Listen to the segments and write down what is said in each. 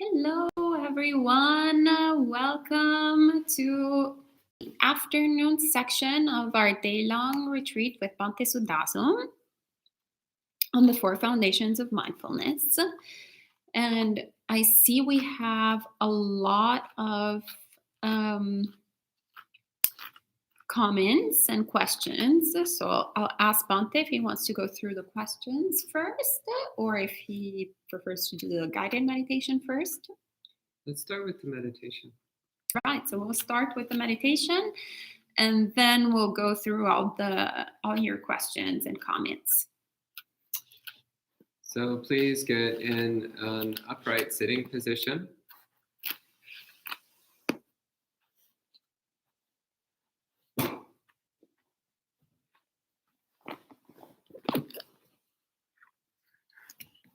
Hello, everyone. Welcome to the afternoon section of our Daylong retreat with Bhante Suddhāso on the 4 foundations of mindfulness. And I see we have a lot of comments and questions. So I'll ask Bhante if he wants to go through the questions first, or if he prefers to do the guided meditation first. Let's start with the meditation. Right, so we'll start with the meditation, and then we'll go through all your questions and comments. So please get in an upright sitting position.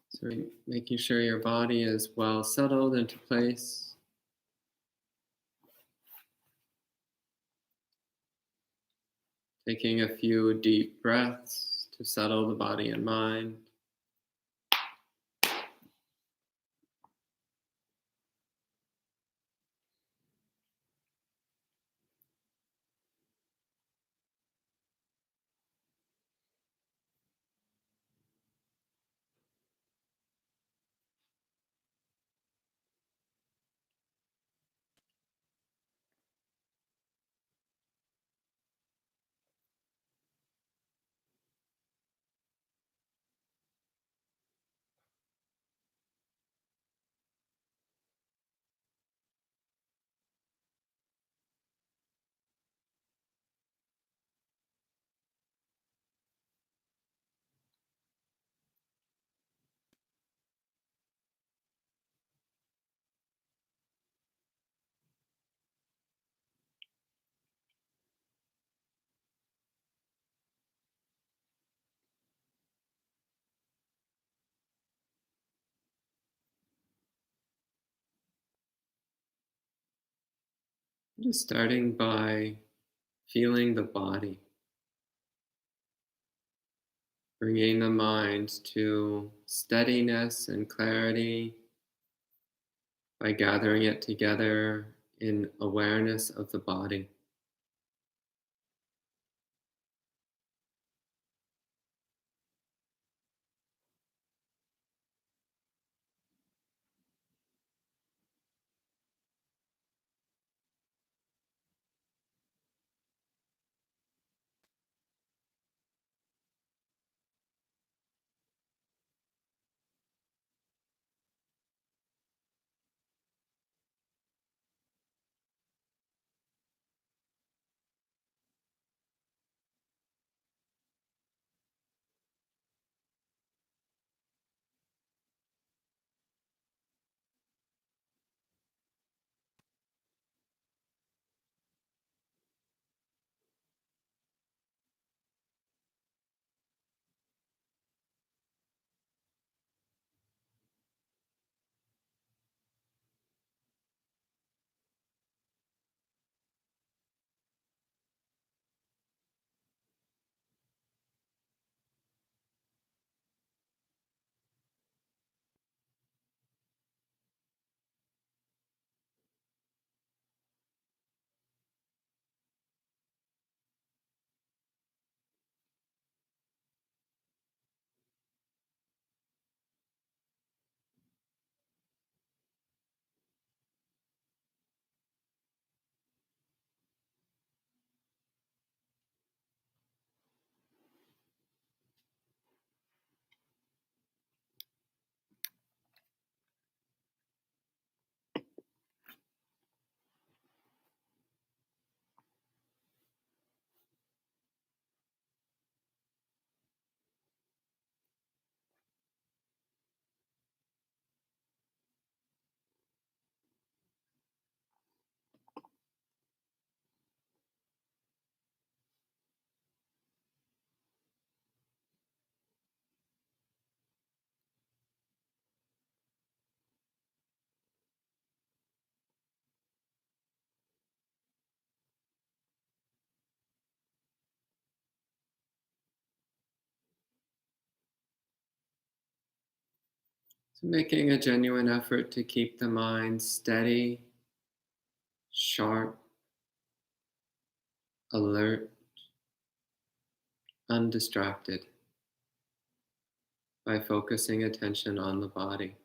So making sure your body is well settled into place. Taking a few deep breaths to settle the body and mind. Just starting by feeling the body. Bringing the mind to steadiness and clarity by gathering it together in awareness of the body. So making a genuine effort to keep the mind steady, sharp, alert, undistracted by focusing attention on the body.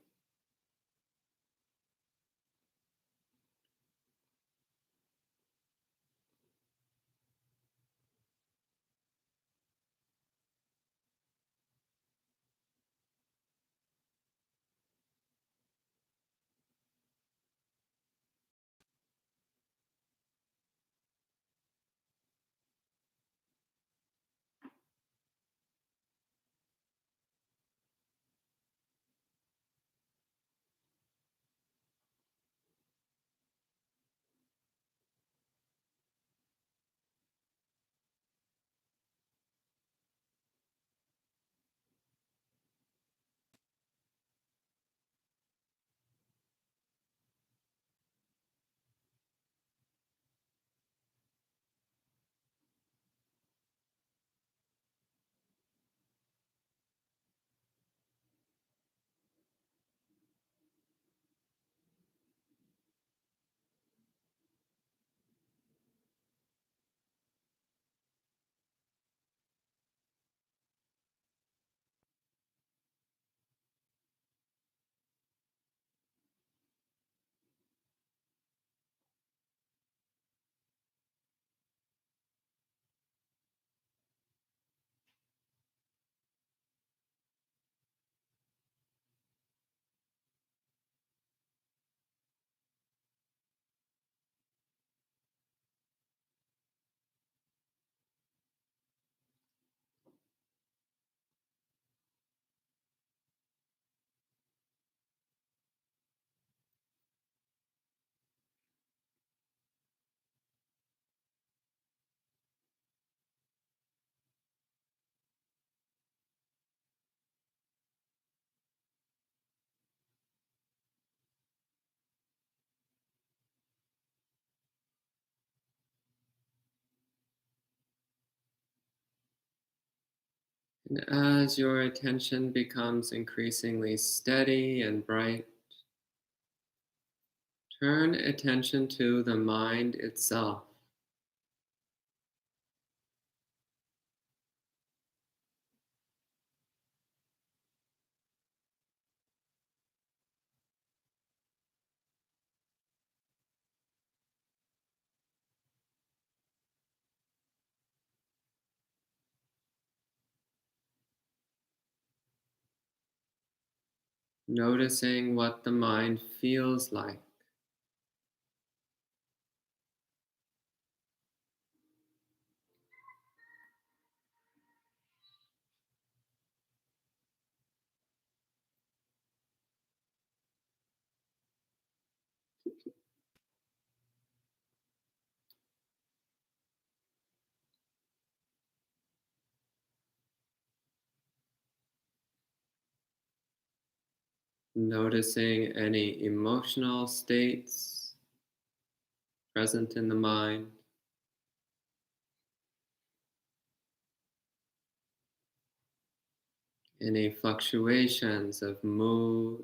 And as your attention becomes increasingly steady and bright, turn attention to the mind itself. Noticing what the mind feels like. Noticing any emotional states present in the mind, any fluctuations of mood,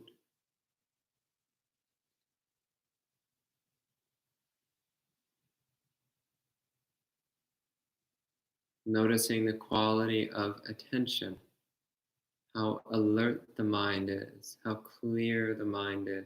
noticing the quality of attention, how alert the mind is, how clear the mind is.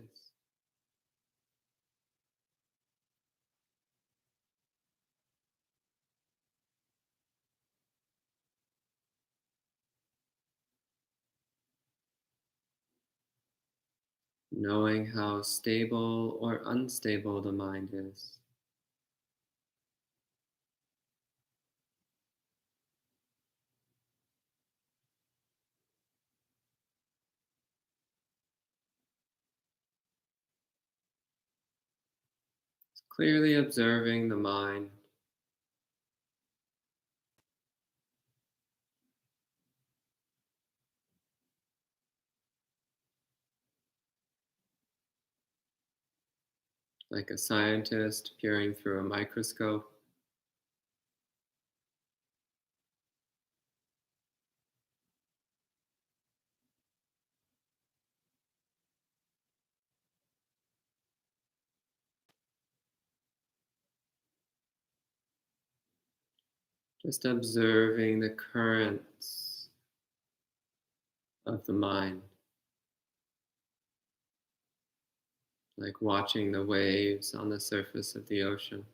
Knowing how stable or unstable the mind is. Clearly observing the mind. Like a scientist peering through a microscope. Just observing the currents of the mind, like watching the waves on the surface of the ocean.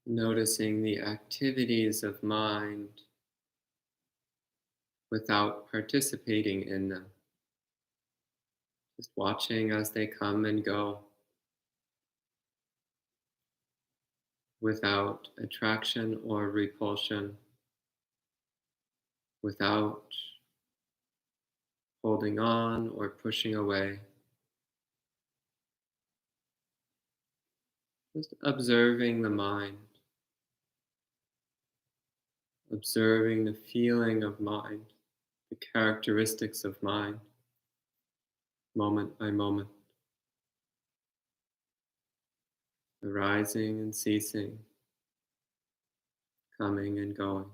Noticing the activities of mind without participating in them. Just watching as they come and go without attraction or repulsion, without holding on or pushing away. Just observing the mind, observing the feeling of mind, the characteristics of mind, moment by moment, arising and ceasing, coming and going.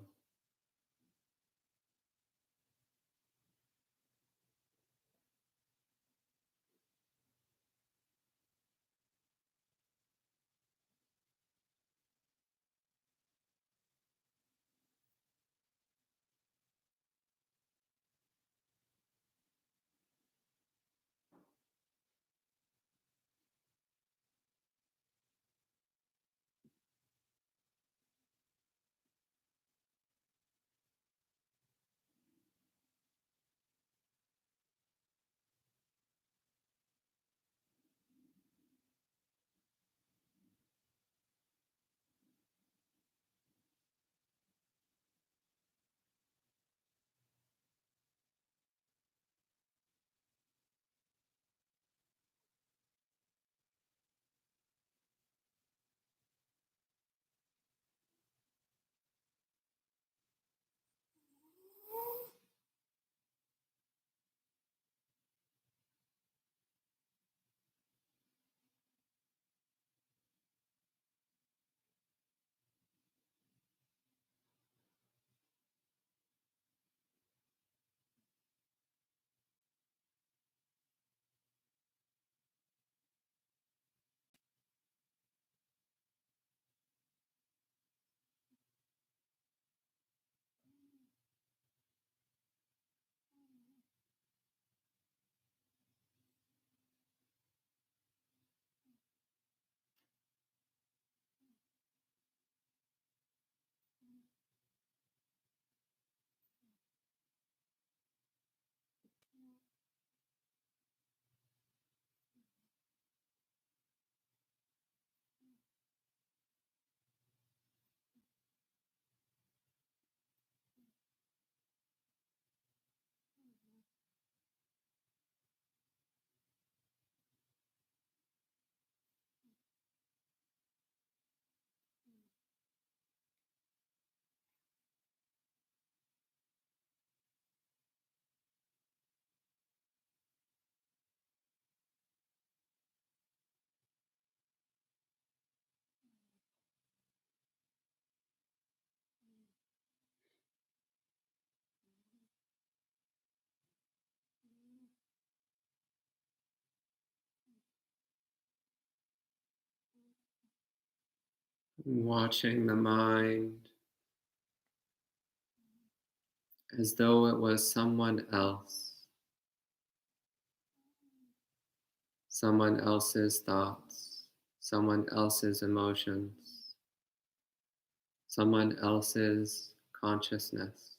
watching the mind as though it was someone else, someone else's thoughts, someone else's emotions, someone else's consciousness.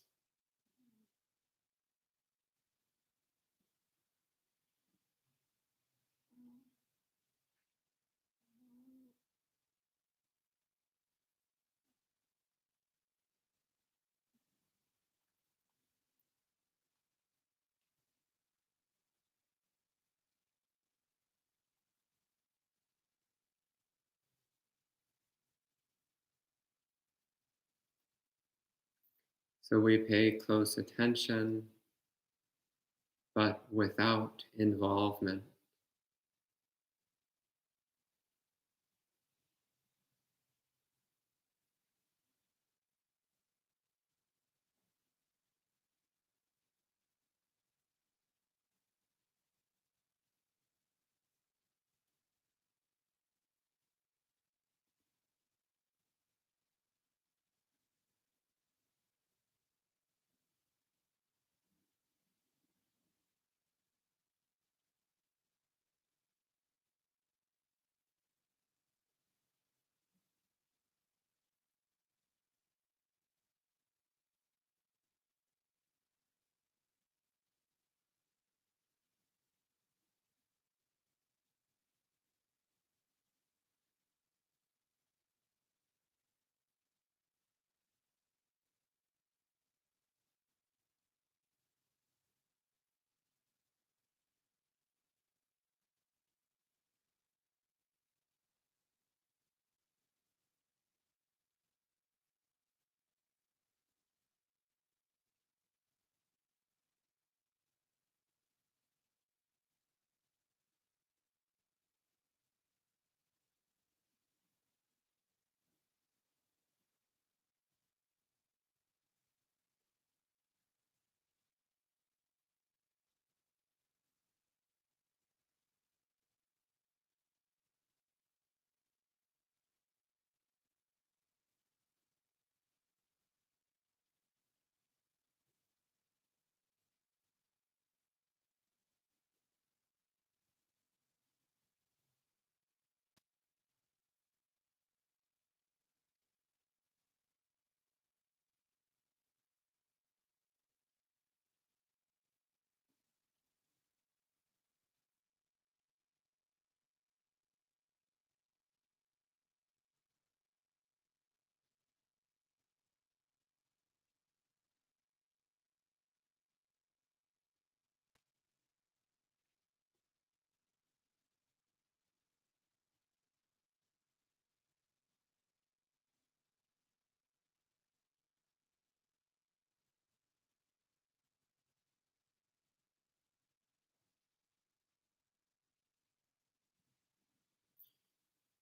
So we pay close attention, but without involvement.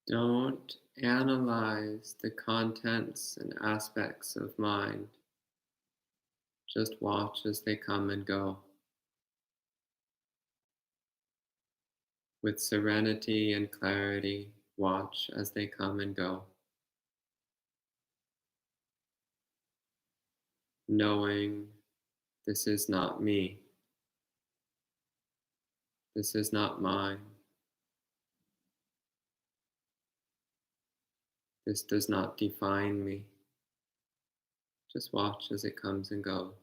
Don't analyze the contents and aspects of mind. Just watch as they come and go. With serenity and clarity, watch as they come and go. Knowing this is not me. This is not mine. This does not define me. Just watch as it comes and goes.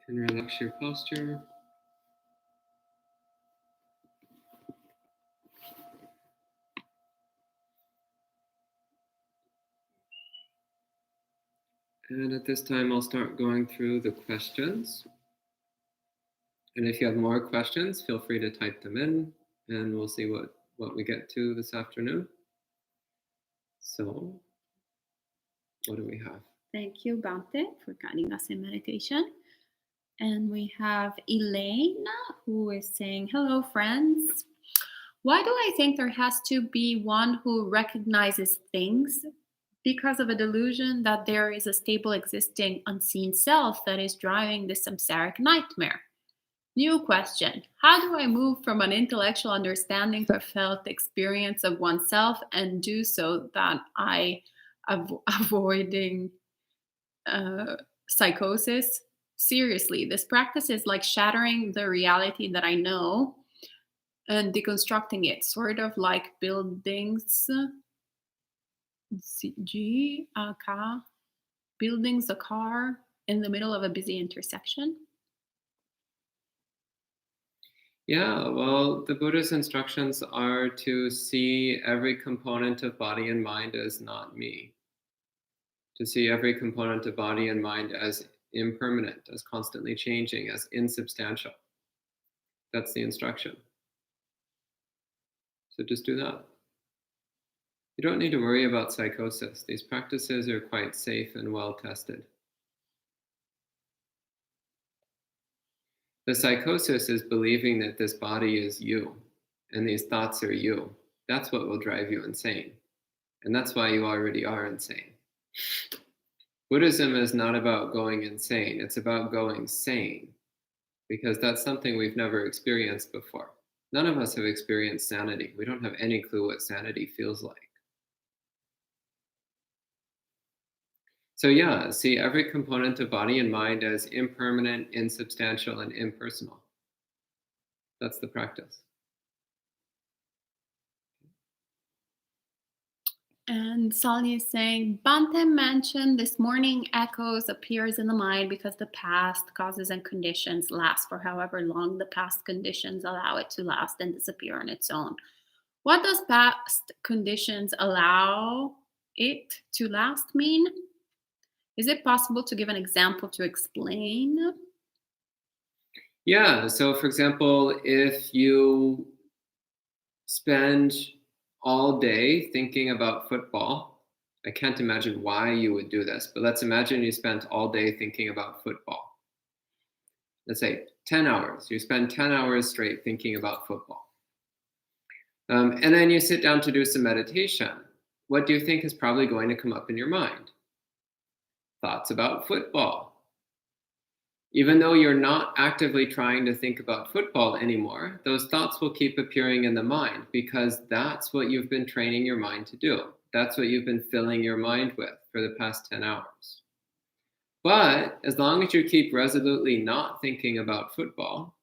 And relax your posture. And at this time, I'll start going through the questions. And if you have more questions, feel free to type them in, and we'll see what we get to this afternoon. So, what do we have? Thank you, Bhante, for guiding us in meditation. And we have Elaine, who is saying, hello, friends. Why do I think there has to be one who recognizes things? Because of a delusion that there is a stable existing unseen self that is driving this samsaric nightmare. New question. How do I move from an intellectual understanding to a felt experience of oneself and do so that I avoiding psychosis? Seriously, this practice is like shattering the reality that I know and deconstructing it, sort of like buildings, buildings a car in the middle of a busy intersection. Yeah, well, the Buddha's instructions are to see every component of body and mind as not me. To see every component of body and mind as impermanent, as constantly changing, as insubstantial. That's the instruction. So just do that. You don't need to worry about psychosis. These practices are quite safe and well tested. The psychosis is believing that this body is you and these thoughts are you. That's what will drive you insane. And that's why you already are insane. Buddhism is not about going insane. It's about going sane, because that's something we've never experienced before. None of us have experienced sanity. We don't have any clue what sanity feels like. So yeah, see every component of body and mind as impermanent, insubstantial, and impersonal. That's the practice. And Sally is saying, Bhante mentioned this morning echoes appears in the mind because the past causes and conditions last for however long the past conditions allow it to last and disappear on its own. What does past conditions allow it to last mean? Is it possible to give an example to explain? Yeah, so for example, if you spend all day thinking about football, I can't imagine why you would do this, but let's imagine you spent all day thinking about football. Let's say 10 hours. You spend 10 hours straight thinking about football. And then you sit down to do some meditation. What do you think is probably going to come up in your mind? Thoughts about football. Even though you're not actively trying to think about football anymore, those thoughts will keep appearing in the mind because that's what you've been training your mind to do. That's what you've been filling your mind with for the past 10 hours. But as long as you keep resolutely not thinking about football,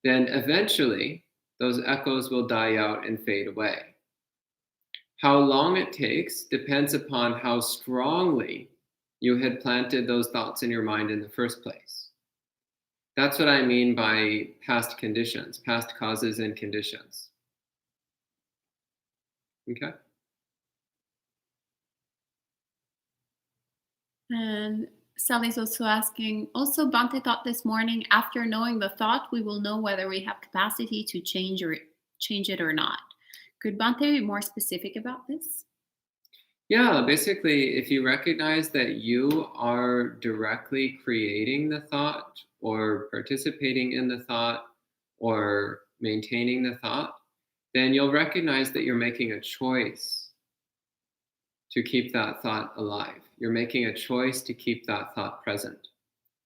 then eventually those echoes will die out and fade away. How long it takes depends upon how strongly you had planted those thoughts in your mind in the first place. That's what I mean by past conditions, past causes and conditions. Okay? And Sally's also asking, also Bhante thought this morning, after knowing the thought, we will know whether we have capacity to change it or not. Could Bhante be more specific about this? Yeah, basically, if you recognize that you are directly creating the thought or participating in the thought or maintaining the thought, then you'll recognize that you're making a choice to keep that thought alive. You're making a choice to keep that thought present,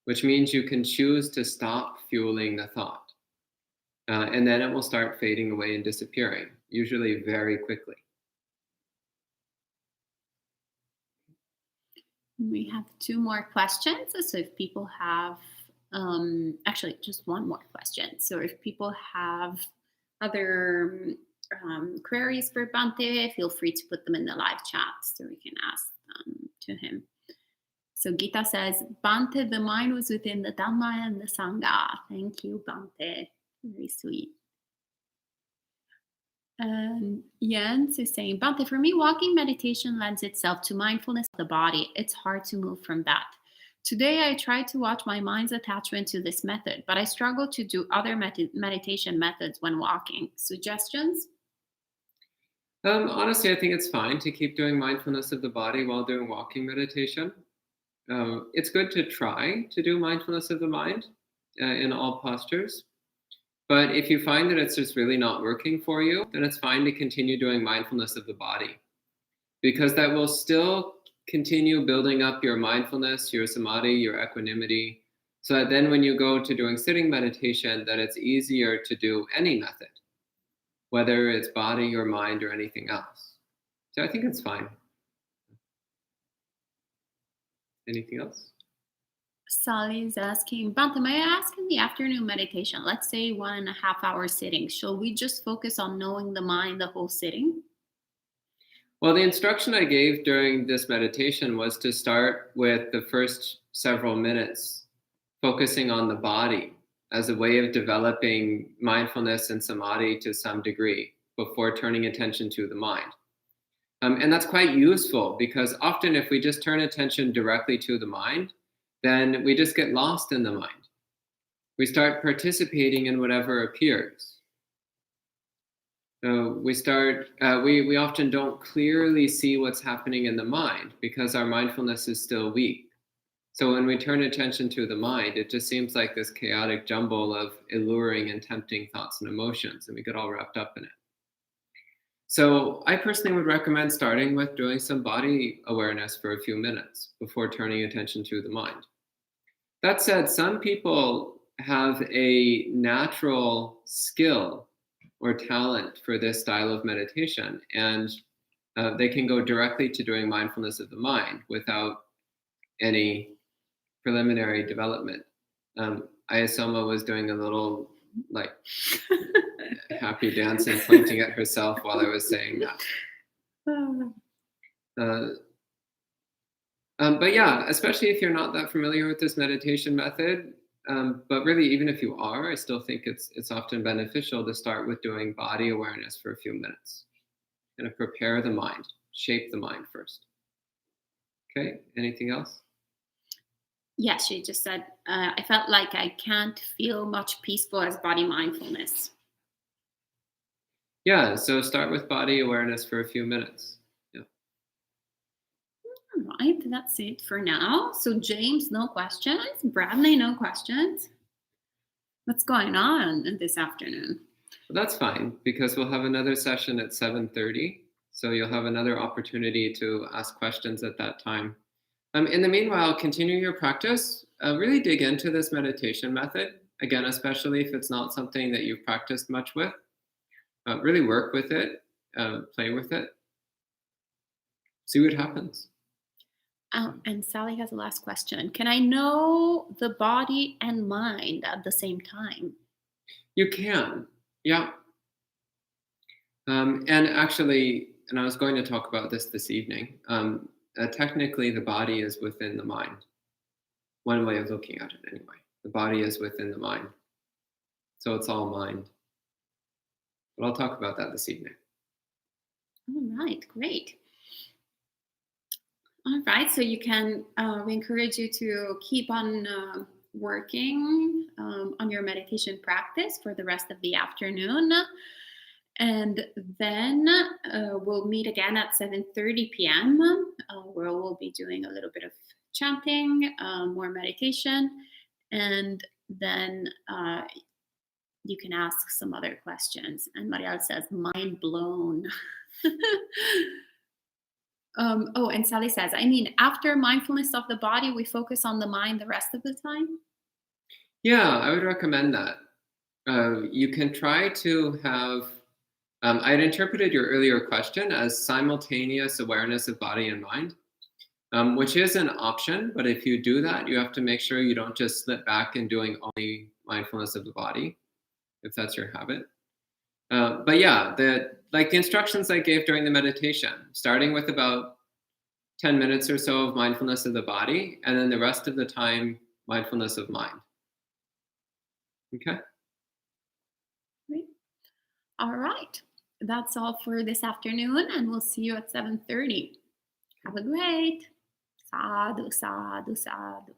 which means you can choose to stop fueling the thought. And then it will start fading away and disappearing, usually very quickly. We have 2 more questions. So if people have, actually just 1 more question. So if people have other queries for Bhante, feel free to put them in the live chat so we can ask them to him. So Gita says, Bhante, the mind was within the Dhamma and the Sangha. Thank you, Bhante. Very sweet. And Jens is saying, Bhante, for me, walking meditation lends itself to mindfulness of the body. It's hard to move from that. Today, I tried to watch my mind's attachment to this method, but I struggle to do other meditation methods when walking. Suggestions? Honestly, I think it's fine to keep doing mindfulness of the body while doing walking meditation. It's good to try to do mindfulness of the mind in all postures. But if you find that it's just really not working for you, then it's fine to continue doing mindfulness of the body, because that will still continue building up your mindfulness, your samadhi, your equanimity, so that then when you go to doing sitting meditation, that it's easier to do any method, whether it's body or mind or anything else. So I think it's fine. Anything else? Sally is asking, Bhante, may I ask, in the afternoon meditation, let's say 1.5 hour sitting, shall we just focus on knowing the mind the whole sitting? Well, the instruction I gave during this meditation was to start with the first several minutes focusing on the body as a way of developing mindfulness and samadhi to some degree before turning attention to the mind. And that's quite useful, because often if we just turn attention directly to the mind, then we just get lost in the mind. We start participating in whatever appears. So we often don't clearly see what's happening in the mind because our mindfulness is still weak. So when we turn attention to the mind, it just seems like this chaotic jumble of alluring and tempting thoughts and emotions, and we get all wrapped up in it. So I personally would recommend starting with doing some body awareness for a few minutes before turning attention to the mind. That said, some people have a natural skill or talent for this style of meditation, and they can go directly to doing mindfulness of the mind without any preliminary development. Ayasoma was doing a little happy dance and pointing at herself while I was saying that. But yeah, especially if you're not that familiar with this meditation method, but really even if you are, I still think it's often beneficial to start with doing body awareness for a few minutes. Kind of prepare the mind, shape the mind first. Okay, anything else? Yes, she just said, I felt like I can't feel much peaceful as body mindfulness. Yeah, so start with body awareness for a few minutes. Yeah. All right, that's it for now. So James, no questions. Bradley, no questions. What's going on this afternoon? Well, that's fine, because we'll have another session at 7:30. So you'll have another opportunity to ask questions at that time. In the meanwhile, continue your practice. Really dig into this meditation method. Again, especially if it's not something that you've practiced much with. Really work with it, play with it. See what happens. And Sally has a last question. Can I know the body and mind at the same time? You can, yeah. And actually, and I was going to talk about this evening, technically the body is within the mind. One way of looking at it anyway. The body is within the mind. So it's all mind. But I'll talk about that this evening. All right, great. All right, so you can, we encourage you to keep on working on your meditation practice for the rest of the afternoon. And then we'll meet again at 7:30 p.m. Where we'll be doing a little bit of chanting, more meditation, and then you can ask some other questions. And Marielle says, mind blown. And Sally says, I mean, after mindfulness of the body, we focus on the mind the rest of the time? Yeah, I would recommend that. You can try to have, I had interpreted your earlier question as simultaneous awareness of body and mind, which is an option. But if you do that, you have to make sure you don't just slip back in doing only mindfulness of the body, if that's your habit. But yeah, the instructions I gave during the meditation, starting with about 10 minutes or so of mindfulness of the body, and then the rest of the time, mindfulness of mind. Okay? Great. All right. That's all for this afternoon, and we'll see you at 7:30. Have a great. Sadhu, sadhu, sadhu.